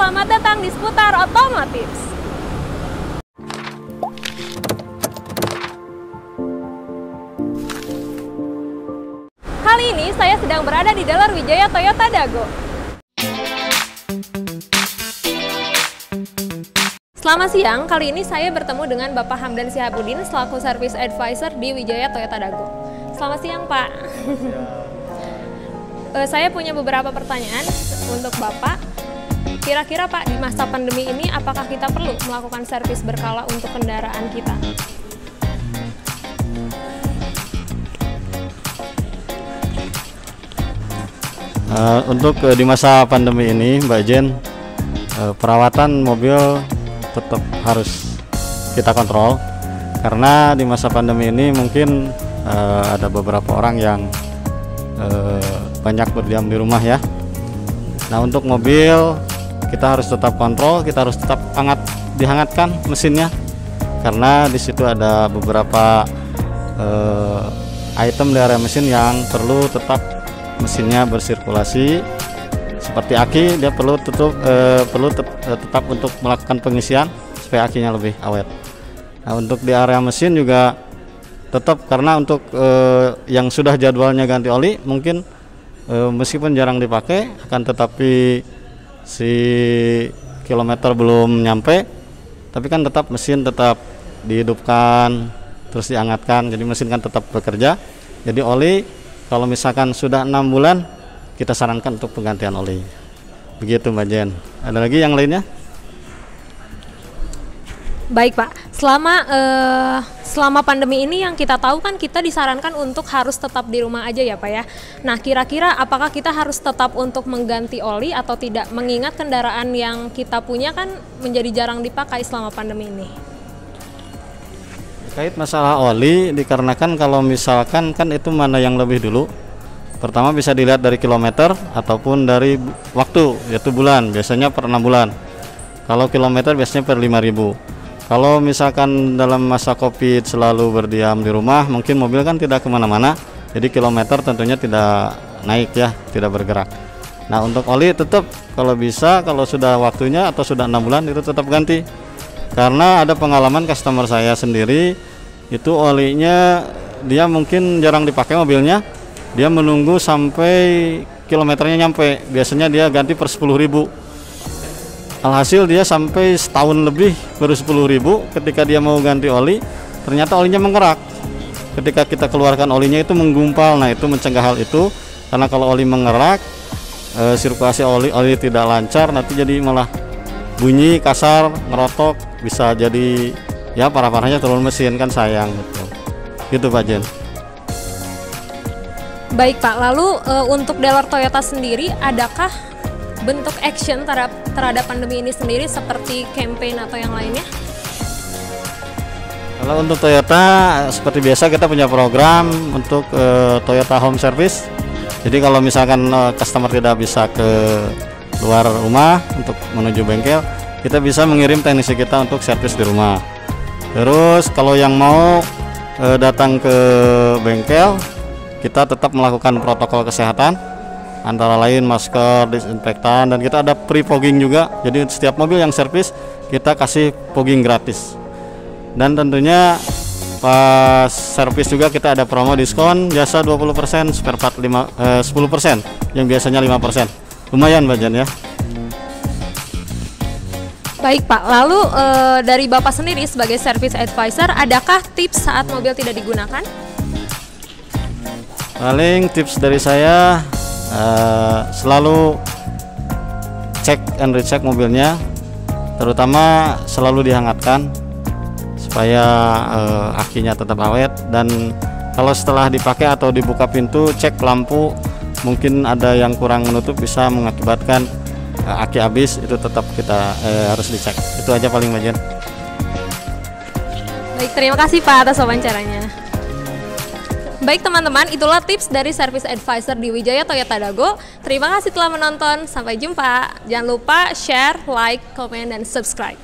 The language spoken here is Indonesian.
selamat datang di Seputar Otomotif. Kali ini saya sedang berada di Dealer Wijaya Toyota Dago. Selamat siang, kali ini saya bertemu dengan Bapak Hamdan Sihabudin selaku Service Advisor di Wijaya Toyota Dago. Selamat siang, Pak. Saya punya beberapa pertanyaan untuk Bapak. Kira-kira Pak, di masa pandemi ini apakah kita perlu melakukan servis berkala untuk kendaraan kita? Untuk di masa pandemi ini, Mbak Jen, perawatan mobil tetap harus kita kontrol karena di masa pandemi ini mungkin ada beberapa orang yang banyak berdiam di rumah ya. Nah, untuk mobil kita harus tetap kontrol, kita harus tetap dihangatkan mesinnya karena di situ ada beberapa item di area mesin yang perlu tetap mesinnya bersirkulasi. Seperti aki, dia perlu tetap untuk melakukan pengisian supaya akinya lebih awet. Nah, untuk di area mesin juga tetap, karena untuk yang sudah jadwalnya ganti oli mungkin meskipun jarang dipakai akan tetapi si kilometer belum nyampe, tapi kan tetap mesin tetap dihidupkan terus dihangatkan, jadi mesin kan tetap bekerja. Jadi oli kalau misalkan sudah 6 bulan kita sarankan untuk penggantian oli. Begitu Mbak Jen. Ada lagi yang lainnya? Baik Pak, selama pandemi ini yang kita tahu kan kita disarankan untuk harus tetap di rumah aja ya Pak ya. Nah, kira-kira apakah kita harus tetap untuk mengganti oli atau tidak, mengingat kendaraan yang kita punya kan menjadi jarang dipakai selama pandemi ini? Terkait masalah oli, dikarenakan kalau misalkan kan itu mana yang lebih dulu, pertama bisa dilihat dari kilometer ataupun dari waktu, yaitu bulan, biasanya per 6 bulan. Kalau kilometer biasanya per 5.000. Kalau misalkan dalam masa COVID selalu berdiam di rumah, mungkin mobil kan tidak kemana-mana, jadi kilometer tentunya tidak naik ya, tidak bergerak. Nah, untuk oli tetap kalau bisa, kalau sudah waktunya atau sudah 6 bulan itu tetap ganti. Karena ada pengalaman customer saya sendiri, itu olinya dia mungkin jarang dipakai mobilnya, dia menunggu sampai kilometernya nyampe, biasanya dia ganti per 10.000. Alhasil dia sampai setahun lebih baru 10.000. Ketika dia mau ganti oli, ternyata olinya mengerak. Ketika kita keluarkan olinya itu menggumpal. Nah, itu mencegah hal itu, karena kalau oli mengerak, sirkulasi oli tidak lancar, nanti jadi malah bunyi kasar, ngerotok, bisa jadi ya parah-parahnya turun mesin, kan sayang gitu Pak Jen. Baik Pak, lalu untuk dealer Toyota sendiri, adakah bentuk action terhadap pandemi ini sendiri seperti campaign atau yang lainnya? Kalau untuk Toyota, seperti biasa kita punya program untuk Toyota Home Service. Jadi kalau misalkan customer tidak bisa ke luar rumah untuk menuju bengkel, kita bisa mengirim teknisi kita untuk servis di rumah. Terus kalau yang mau datang ke bengkel, kita tetap melakukan protokol kesehatan, antara lain masker, disinfektan, dan kita ada free fogging juga. Jadi setiap mobil yang servis kita kasih fogging gratis. Dan tentunya pas servis juga kita ada promo diskon jasa 20%, spare part 10%, yang biasanya 5%. Lumayan Mbak Jan ya. Baik Pak, lalu dari Bapak sendiri sebagai service advisor, adakah tips saat mobil tidak digunakan? Paling tips dari saya, selalu cek and recheck mobilnya, terutama selalu dihangatkan supaya akinya tetap awet. Dan kalau setelah dipakai atau dibuka pintu, cek lampu, mungkin ada yang kurang menutup bisa mengakibatkan aki habis, itu tetap kita harus dicek. Itu aja paling Mbak Jen. Baik, terima kasih Pak atas wawancaranya. Baik teman-teman, itulah tips dari Service Advisor di Wijaya Toyota Dago. Terima kasih telah menonton, sampai jumpa. Jangan lupa share, like, komen, dan subscribe.